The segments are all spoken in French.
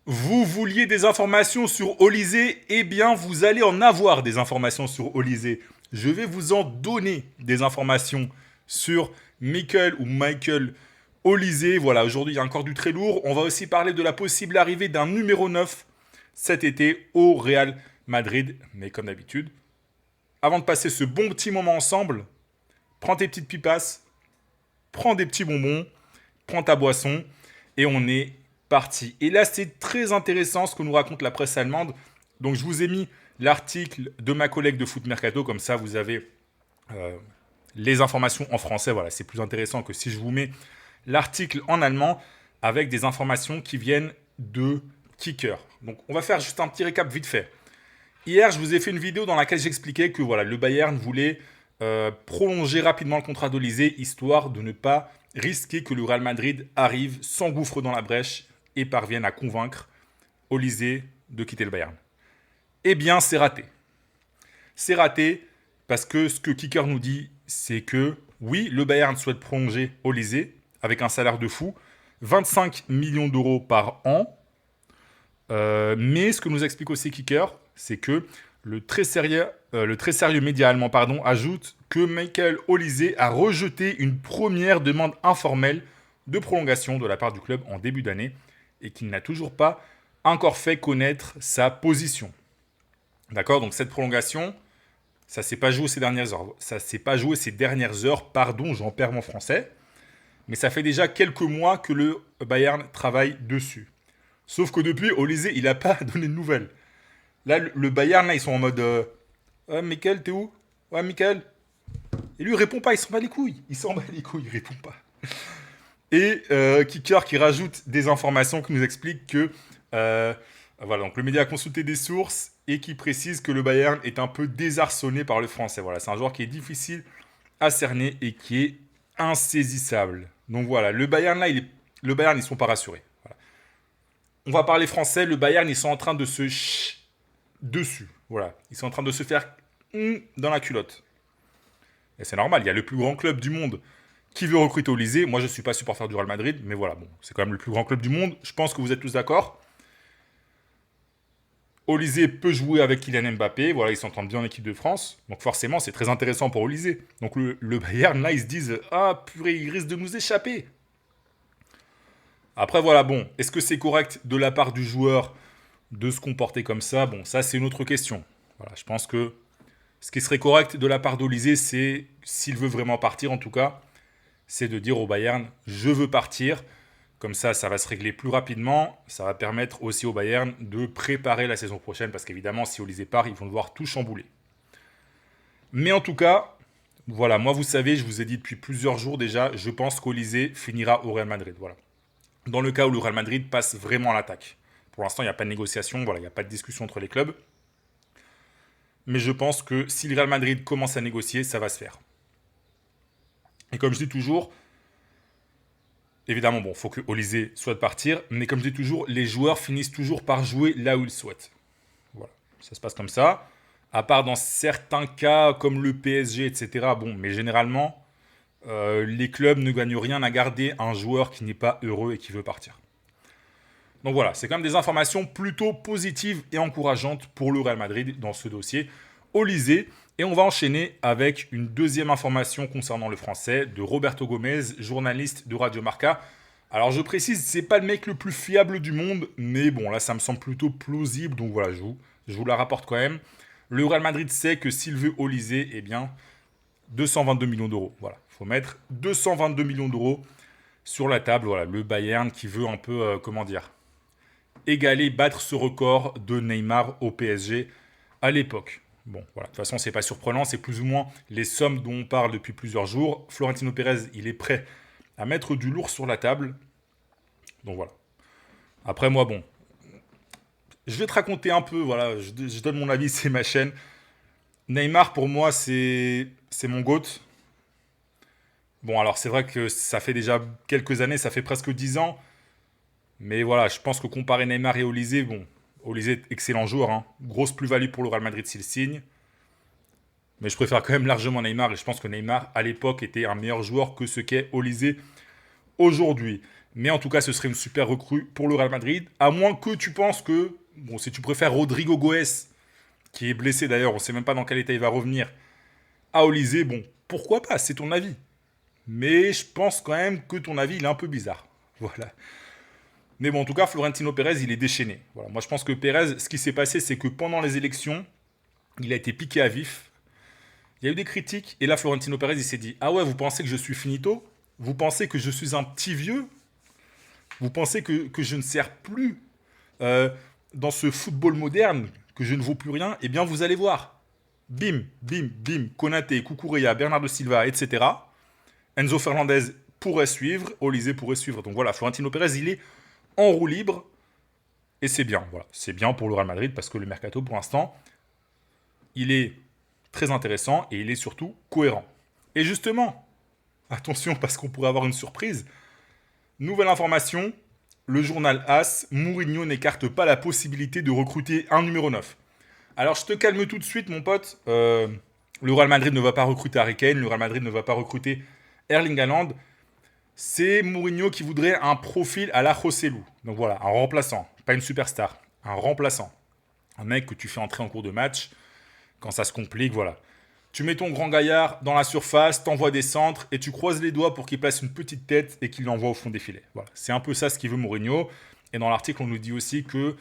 Vous vouliez des informations sur Olysée? Eh bien, vous allez en avoir des informations sur Olysée. Je vais vous en donner des informations sur Michael Olysée. Voilà, aujourd'hui, il y a encore du très lourd. On va aussi parler de la possible arrivée d'un numéro 9 cet été au Real Madrid. Mais comme d'habitude, avant de passer ce bon petit moment ensemble, prends tes petites pipasses, prends des petits bonbons, prends ta boisson et on est parti. Et là, c'est très intéressant ce que nous raconte la presse allemande. Donc, je vous ai mis l'article de ma collègue de Foot Mercato, comme ça, vous avez euh, les informations en français. Voilà, c'est plus intéressant que si je vous mets l'article en allemand avec des informations qui viennent de Kicker. Donc, on va faire juste un petit récap vite fait. Hier, je vous ai fait une vidéo dans laquelle j'expliquais que voilà, le Bayern voulait prolonger rapidement le contrat d'Olysée, histoire de ne pas risquer que le Real Madrid arrive, s'engouffre dans la brèche et parvienne à convaincre Olysée de quitter le Bayern. Eh bien, c'est raté. C'est raté parce que ce que Kicker nous dit, c'est que oui, le Bayern souhaite prolonger Olysée avec un salaire de fou, 25 millions d'euros par an. Mais ce que nous explique aussi Kicker, c'est que le très sérieux média allemand ajoute que Michael Olysée a rejeté une première demande informelle de prolongation de la part du club en début d'année et qu'il n'a toujours pas encore fait connaître sa position. D'accord. Donc cette prolongation, ça s'est pas joué ces dernières heures. Ça s'est pas joué ces dernières heures, pardon, j'en perds mon français. Mais ça fait déjà quelques mois que le Bayern travaille dessus. Sauf que depuis, Olysée, il n'a pas donné de nouvelles. Là, le Bayern, là, ils sont en mode ouais, Michael, t'es où? Ouais, Michael. Et lui, il répond pas, il s'en bat les couilles. Il s'en bat les couilles, il répond pas. Et Kicker qui rajoute des informations qui nous expliquent que voilà, donc le média a consulté des sources et qui précise que le Bayern est un peu désarçonné par le français. Voilà, c'est un joueur qui est difficile à cerner et qui est insaisissable. Donc voilà, le Bayern là, le Bayern ils sont pas rassurés. Voilà. On va parler français. Le Bayern ils sont en train de se dessus. Voilà, ils sont en train de se faire dans la culotte. Et c'est normal. Il y a le plus grand club du monde qui veut recruter Olysée. Moi, je ne suis pas supporter du Real Madrid, mais voilà, bon, c'est quand même le plus grand club du monde. Je pense que vous êtes tous d'accord. Olysée peut jouer avec Kylian Mbappé. Voilà, ils s'entendent bien en équipe de France. Donc forcément, c'est très intéressant pour Olysée. Donc le Bayern, là, ils se disent ah, purée, il risque de nous échapper. Après, voilà, bon, est-ce que c'est correct de la part du joueur de se comporter comme ça? Bon, ça, c'est une autre question. Voilà, je pense que ce qui serait correct de la part d'Olysée, c'est, s'il veut vraiment partir en tout cas, c'est de dire au Bayern, je veux partir. Comme ça va se régler plus rapidement. Ça va permettre aussi au Bayern de préparer la saison prochaine, parce qu'évidemment, si Olysée part, ils vont devoir tout chambouler. Mais en tout cas, voilà, moi vous savez, je vous ai dit depuis plusieurs jours déjà, je pense qu'Olysée finira au Real Madrid. Voilà. Dans le cas où le Real Madrid passe vraiment à l'attaque. Pour l'instant, il n'y a pas de négociation, voilà, il n'y a pas de discussion entre les clubs. Mais je pense que si le Real Madrid commence à négocier, ça va se faire. Et comme je dis toujours, évidemment, bon, il faut que Olysée souhaite partir, mais comme je dis toujours, les joueurs finissent toujours par jouer là où ils souhaitent. Voilà, ça se passe comme ça. À part dans certains cas, comme le PSG, etc. Bon, mais généralement, les clubs ne gagnent rien à garder un joueur qui n'est pas heureux et qui veut partir. Donc voilà, c'est quand même des informations plutôt positives et encourageantes pour le Real Madrid dans ce dossier. Olysée. Et on va enchaîner avec une deuxième information concernant le français de Roberto Gomez, journaliste de Radio Marca. Alors je précise, c'est pas le mec le plus fiable du monde, mais bon, là ça me semble plutôt plausible, donc voilà, je vous la rapporte quand même. Le Real Madrid sait que s'il veut Olysée, eh bien, 222 millions d'euros. Voilà, il faut mettre 222 millions d'euros sur la table. Voilà, le Bayern qui veut un peu, comment dire, égaler, battre ce record de Neymar au PSG à l'époque. Bon, voilà, de toute façon, c'est pas surprenant, c'est plus ou moins les sommes dont on parle depuis plusieurs jours. Florentino Pérez, il est prêt à mettre du lourd sur la table. Donc voilà. Après, moi, bon, je vais te raconter un peu, voilà, je donne mon avis, c'est ma chaîne. Neymar, pour moi, c'est mon GOAT. Bon, alors c'est vrai que ça fait déjà quelques années, ça fait presque 10 ans. Mais voilà, je pense que comparer Neymar et Olysée, bon, Olysée, excellent joueur, hein. Grosse plus-value pour le Real Madrid s'il signe. Mais je préfère quand même largement Neymar, et je pense que Neymar, à l'époque, était un meilleur joueur que ce qu'est Olysée aujourd'hui. Mais en tout cas, ce serait une super recrue pour le Real Madrid. À moins que tu penses que, bon, si tu préfères Rodrigo Goes, qui est blessé d'ailleurs, on ne sait même pas dans quel état il va revenir, à Olysée, bon, pourquoi pas, c'est ton avis. Mais je pense quand même que ton avis, il est un peu bizarre. Voilà. Mais bon, en tout cas, Florentino Pérez, il est déchaîné. Voilà. Moi, je pense que Pérez, ce qui s'est passé, c'est que pendant les élections, il a été piqué à vif. Il y a eu des critiques, et là, Florentino Pérez, il s'est dit « Ah ouais, vous pensez que je suis finito? Vous pensez que je suis un petit vieux? Vous pensez que je ne sers plus dans ce football moderne, que je ne vaux plus rien? Eh bien, vous allez voir. Bim, bim, bim, Konaté, Cucurella, Bernardo Silva, etc. Enzo Fernandez pourrait suivre, Olysée pourrait suivre. Donc voilà, Florentino Pérez, il est en roue libre, et c'est bien. Voilà, c'est bien pour le Real Madrid, parce que le mercato, pour l'instant, il est très intéressant, et il est surtout cohérent. Et justement, attention, parce qu'on pourrait avoir une surprise, nouvelle information, le journal AS, Mourinho n'écarte pas la possibilité de recruter un numéro 9. Alors je te calme tout de suite mon pote, le Real Madrid ne va pas recruter Harry Kane, le Real Madrid ne va pas recruter Erling Haaland. C'est Mourinho qui voudrait un profil à la Joselu. Donc voilà, un remplaçant, pas une superstar, un remplaçant. Un mec que tu fais entrer en cours de match, quand ça se complique, voilà. Tu mets ton grand gaillard dans la surface, t'envoies des centres et tu croises les doigts pour qu'il place une petite tête et qu'il l'envoie au fond des filets. Voilà. C'est un peu ça ce qu'il veut Mourinho. Et dans l'article, on nous dit aussi que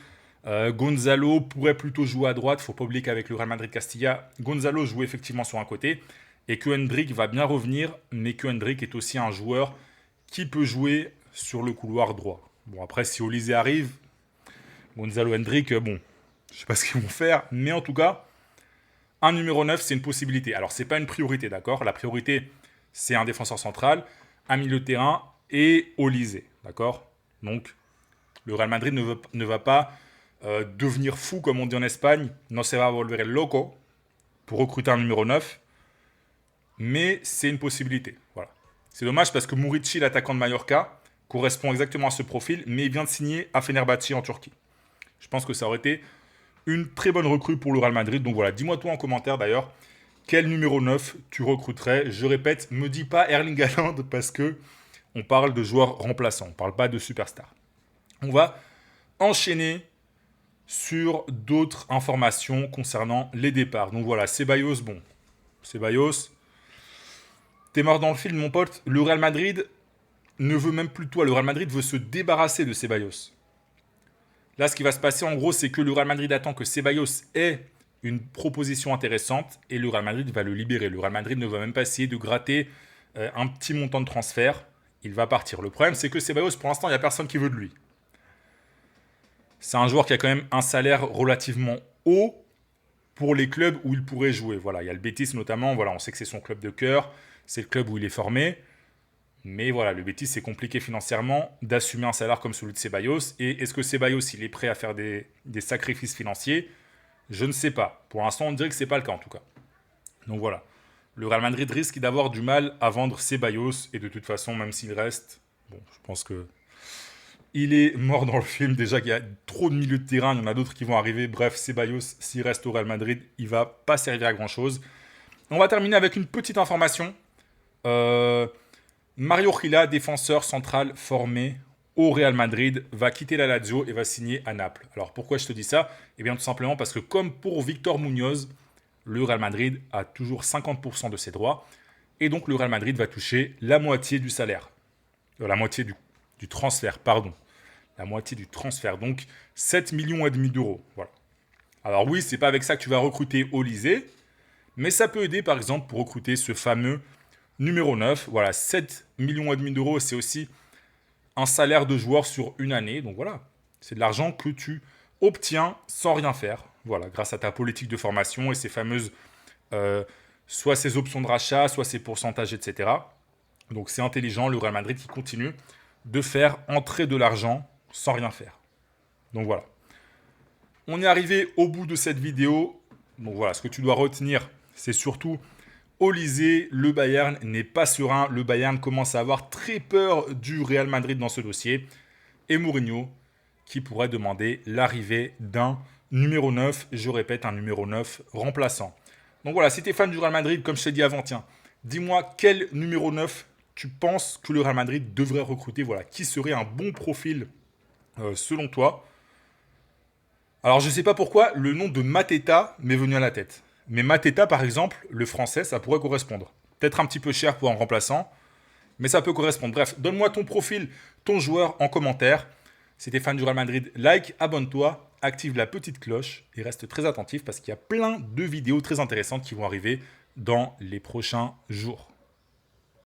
Gonzalo pourrait plutôt jouer à droite. Il ne faut pas oublier qu'avec le Real Madrid Castilla, Gonzalo joue effectivement sur un côté et que Hendrick va bien revenir, mais que Hendrick est aussi un joueur qui peut jouer sur le couloir droit. Bon, après, si Olysée arrive, Gonzalo Hendrick, bon, je ne sais pas ce qu'ils vont faire, mais en tout cas, un numéro 9, c'est une possibilité. Alors, ce n'est pas une priorité, d'accord? La priorité, c'est un défenseur central, un milieu de terrain et Olysée, d'accord? Donc, le Real Madrid ne va pas devenir fou, comme on dit en Espagne, no se va a volver loco, pour recruter un numéro 9, mais c'est une possibilité, voilà. C'est dommage parce que Muriçi, l'attaquant de Mallorca, correspond exactement à ce profil, mais il vient de signer à Fenerbahçe en Turquie. Je pense que ça aurait été une très bonne recrue pour le Real Madrid. Donc voilà, dis-moi toi en commentaire d'ailleurs, quel numéro 9 tu recruterais. Je répète, me dis pas Erling Haaland parce que on parle de joueurs remplaçants, on ne parle pas de superstars. On va enchaîner sur d'autres informations concernant les départs. Donc voilà, Ceballos, bon, Ceballos, t'es mort dans le film mon pote. Le Real Madrid ne veut même plus toi, le Real Madrid veut se débarrasser de Ceballos. Là, ce qui va se passer, en gros, c'est que le Real Madrid attend que Ceballos ait une proposition intéressante et le Real Madrid va le libérer. Le Real Madrid ne va même pas essayer de gratter un petit montant de transfert. Il va partir. Le problème, c'est que Ceballos, pour l'instant, il n'y a personne qui veut de lui. C'est un joueur qui a quand même un salaire relativement haut pour les clubs où il pourrait jouer. Voilà, il y a le Betis notamment. Voilà, on sait que c'est son club de cœur. C'est le club où il est formé. Mais voilà, le Betis, c'est compliqué financièrement d'assumer un salaire comme celui de Ceballos. Et est-ce que Ceballos, il est prêt à faire des sacrifices financiers? Je ne sais pas. Pour l'instant, on dirait que ce n'est pas le cas en tout cas. Donc voilà. Le Real Madrid risque d'avoir du mal à vendre Ceballos. Et de toute façon, même s'il reste, bon, je pense que il est mort dans le film. Déjà qu'il y a trop de milieux de terrain, il y en a d'autres qui vont arriver. Bref, Ceballos, s'il reste au Real Madrid, il ne va pas servir à grand-chose. On va terminer avec une petite information. Mario Rila, défenseur central formé au Real Madrid, va quitter la Lazio et va signer à Naples. Alors pourquoi je te dis ça? Eh bien tout simplement parce que comme pour Victor Munoz, le Real Madrid a toujours 50% de ses droits. Et donc le Real Madrid va toucher la moitié du salaire. La moitié du transfert, pardon. La moitié du transfert, donc 7,5 millions d'euros. Voilà. Alors oui, c'est pas avec ça que tu vas recruter Olysée, mais ça peut aider par exemple pour recruter ce fameux numéro 9, voilà, 7,5 millions d'euros, c'est aussi un salaire de joueur sur une année. Donc voilà, c'est de l'argent que tu obtiens sans rien faire. Voilà, grâce à ta politique de formation et ces fameuses, soit ces options de rachat, soit ces pourcentages, etc. Donc c'est intelligent, le Real Madrid qui continue de faire entrer de l'argent sans rien faire. Donc voilà. On est arrivé au bout de cette vidéo. Donc voilà, ce que tu dois retenir, c'est surtout Olysée, le Bayern n'est pas serein. Le Bayern commence à avoir très peur du Real Madrid dans ce dossier. Et Mourinho qui pourrait demander l'arrivée d'un numéro 9. Je répète, un numéro 9 remplaçant. Donc voilà, si tu es fan du Real Madrid, comme je t'ai dit avant, tiens, dis-moi quel numéro 9 tu penses que le Real Madrid devrait recruter? Voilà, qui serait un bon profil selon toi? Alors, je ne sais pas pourquoi le nom de Mateta m'est venu à la tête. Mais Mateta, par exemple, le français, ça pourrait correspondre. Peut-être un petit peu cher pour un remplaçant, mais ça peut correspondre. Bref, donne-moi ton profil, ton joueur en commentaire. Si t'es fan du Real Madrid, like, abonne-toi, active la petite cloche et reste très attentif parce qu'il y a plein de vidéos très intéressantes qui vont arriver dans les prochains jours.